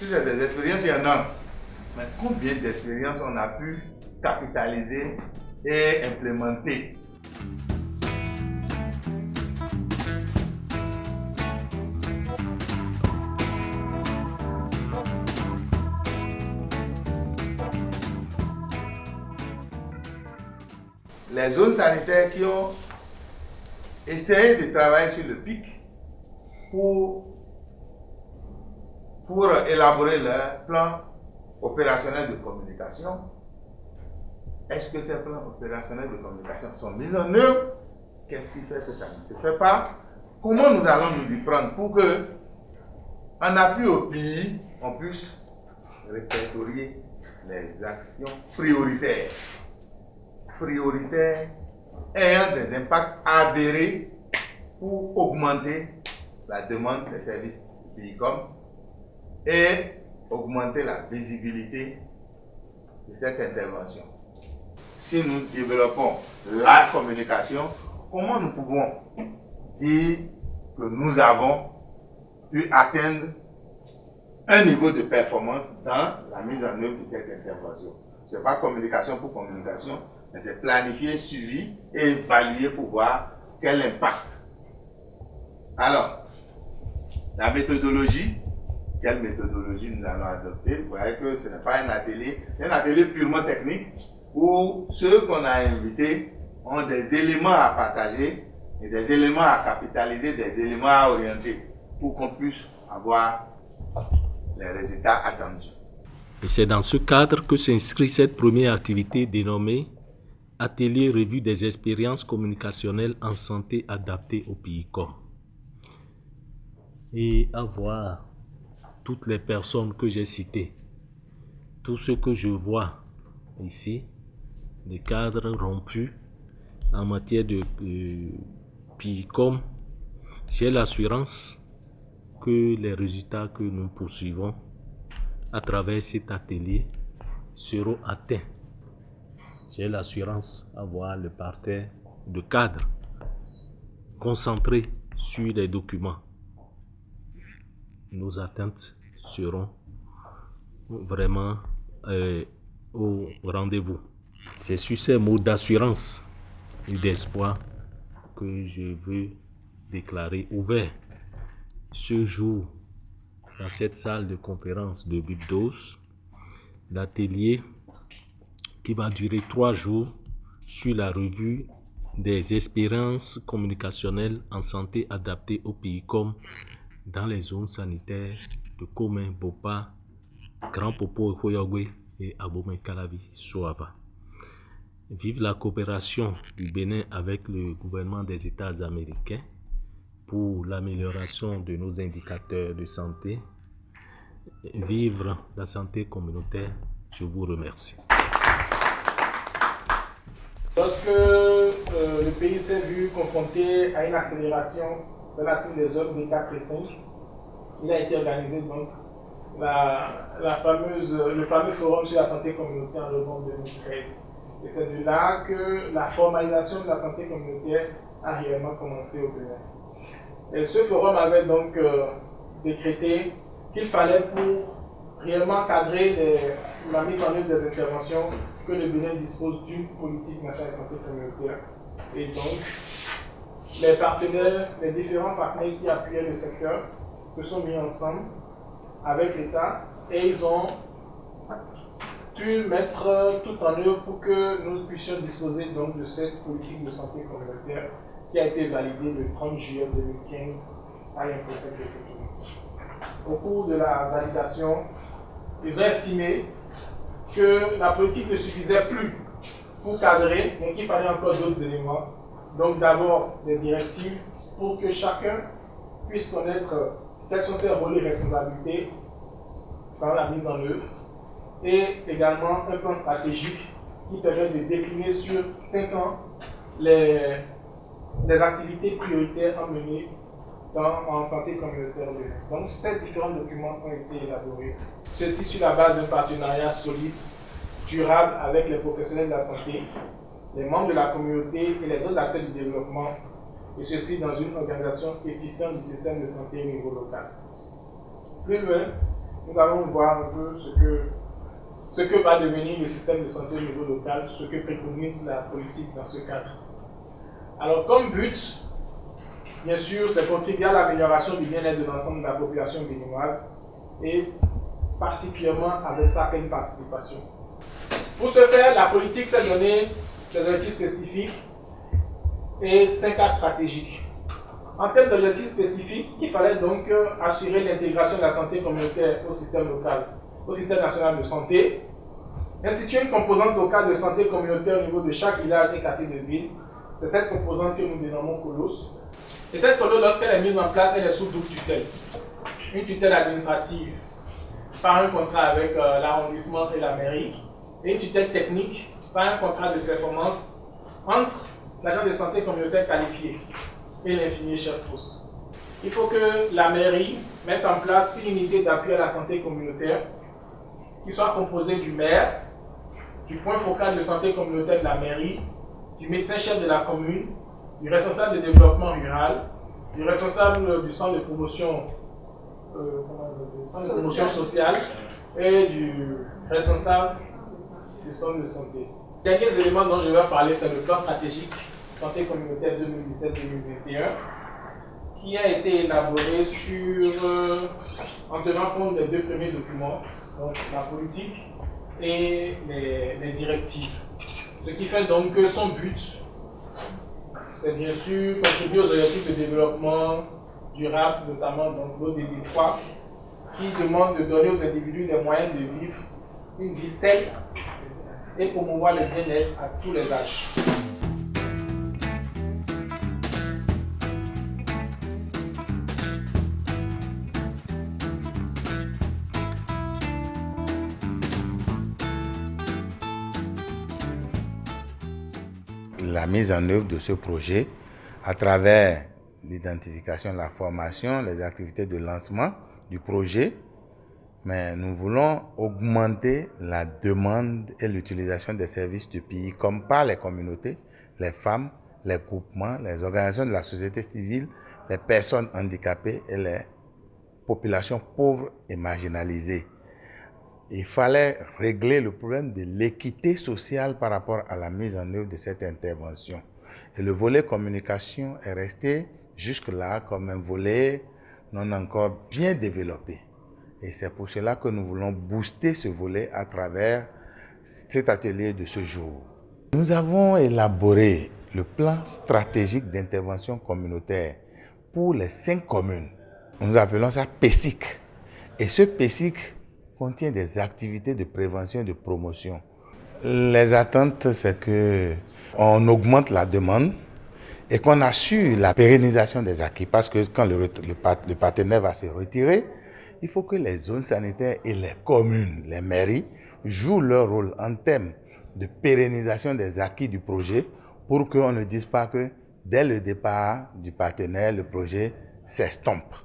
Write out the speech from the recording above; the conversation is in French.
Si c'est des expériences, il y en a. Mais combien d'expériences on a pu capitaliser et implémenter? Les zones sanitaires qui ont essayé de travailler sur le PIC pour élaborer leur plan opérationnel de communication. Est-ce que ces plans opérationnels de communication sont mis en œuvre? Qu'est-ce qui fait que ça ne se fait pas? Comment nous allons nous y prendre pour que, en appui au pays, on puisse répertorier les actions prioritaires ayant des impacts avérés pour augmenter la demande des services du PICOM et augmenter la visibilité de cette intervention. Si nous développons la communication, comment nous pouvons dire que nous avons pu atteindre un niveau de performance dans la mise en œuvre de cette intervention? Ce n'est pas communication pour communication, mais c'est planifier, suivi et évaluer pour voir quel impact. Alors, la méthodologie, quelle méthodologie nous allons adopter? Vous voyez que ce n'est pas un atelier, c'est un atelier purement technique où ceux qu'on a invités ont des éléments à partager et des éléments à capitaliser, des éléments à orienter pour qu'on puisse avoir les résultats attendus. Et c'est dans ce cadre que s'inscrit cette première activité dénommée Atelier revue des expériences communicationnelles en santé adaptées au PICOM. Et à voir toutes les personnes que j'ai citées, tout ce que je vois ici, des cadres rompus en matière de PICOM, j'ai l'assurance que les résultats que nous poursuivons à travers cet atelier seront atteints. J'ai l'assurance d'avoir le parterre de cadres concentrés sur les documents. Nos attentes seront vraiment au rendez-vous. C'est sur ces mots d'assurance et d'espoir que je veux déclarer ouvert ce jour dans cette salle de conférence de Bubdos, l'atelier qui va durer 3 jours sur la revue des expériences communicationnelles en santé adaptées au PICOM dans les zones sanitaires de Komé, Bopa, Grand Popo, Koyogwe et Abomey Calavi, Soava. Vive la coopération du Bénin avec le gouvernement des États américains pour l'amélioration de nos indicateurs de santé. Vivre la santé communautaire. Je vous remercie. Lorsque le pays s'est vu confronté à une accélération de la prise des zones des 4 et 5, il a été organisé donc le fameux forum sur la santé communautaire en novembre 2013. Et c'est de là que la formalisation de la santé communautaire a réellement commencé au Bénin. Et ce forum avait donc décrété qu'il fallait pour réellement cadrer la mise en œuvre des interventions que le Bénin dispose d'une politique nationale de santé communautaire. Et donc, les différents partenaires qui appuyaient le secteur se sont mis ensemble avec l'État et ils ont pu mettre tout en œuvre pour que nous puissions disposer donc de cette politique de santé communautaire qui a été validée le 30 juillet 2015 à l'Infosec de Cotonou. Au cours de la validation, ils ont estimé que la politique ne suffisait plus pour cadrer, donc il fallait encore d'autres éléments. Donc d'abord des directives pour que chacun puisse connaître quels sont ses rôles et responsabilités dans la mise en œuvre, et également un plan stratégique qui permet de décliner sur 5 ans les activités prioritaires à mener en santé communautaire. Donc ces différents documents ont été élaborés. Ceci sur la base d'un partenariat solide, durable avec les professionnels de la santé, les membres de la communauté et les autres acteurs du développement, et ceci dans une organisation efficiente du système de santé au niveau local. Plus loin, nous allons voir un peu ce que va devenir le système de santé au niveau local, ce que préconise la politique dans ce cadre. Alors, comme but, bien sûr, c'est contribuer à l'amélioration du bien-être de l'ensemble de la population béninoise et particulièrement avec sa pleine participation. Pour ce faire, la politique s'est donné des objectifs spécifiques et 5 axes stratégiques. En termes d'objectifs spécifiques, il fallait donc assurer l'intégration de la santé communautaire au système local, au système national de santé, instituer une composante locale de santé communautaire au niveau de chaque village et quartier de ville. C'est cette composante que nous dénommons Colosse. Et cette Colosse, lorsqu'elle est mise en place, elle est sous double tutelle. Une tutelle administrative par un contrat avec l'arrondissement et la mairie, et une tutelle technique par un contrat de performance entre l'agent de santé communautaire qualifié et l'infirmier chef poste. Il faut que la mairie mette en place une unité d'appui à la santé communautaire qui soit composée du maire, du point focal de santé communautaire de la mairie, du médecin-chef de la commune, du responsable de développement rural, du responsable du centre de promotion, sociale et du responsable du centre de santé. Les derniers éléments dont je vais parler, c'est le plan stratégique santé communautaire 2017-2021 qui a été élaboré en tenant compte des 2 premiers documents, donc la politique et les directives. Ce qui fait donc que son but, c'est bien sûr contribuer aux objectifs de développement durable, notamment donc l'ODD 3, qui demande de donner aux individus les moyens de vivre une vie saine et promouvoir le bien-être à tous les âges. La mise en œuvre de ce projet à travers l'identification, la formation, les activités de lancement du projet, mais nous voulons augmenter la demande et l'utilisation des services du pays comme par les communautés, les femmes, les groupements, les organisations de la société civile, les personnes handicapées et les populations pauvres et marginalisées. Il fallait régler le problème de l'équité sociale par rapport à la mise en œuvre de cette intervention. Et le volet communication est resté jusque-là comme un volet non encore bien développé. Et c'est pour cela que nous voulons booster ce volet à travers cet atelier de ce jour. Nous avons élaboré le plan stratégique d'intervention communautaire pour les 5 communes. Nous appelons ça PESIC. Et ce PESIC contient des activités de prévention et de promotion. Les attentes, c'est qu'on augmente la demande et qu'on assure la pérennisation des acquis. Parce que quand le partenaire va se retirer, il faut que les zones sanitaires et les communes, les mairies, jouent leur rôle en termes de pérennisation des acquis du projet pour qu'on ne dise pas que dès le départ du partenaire, le projet s'estompe.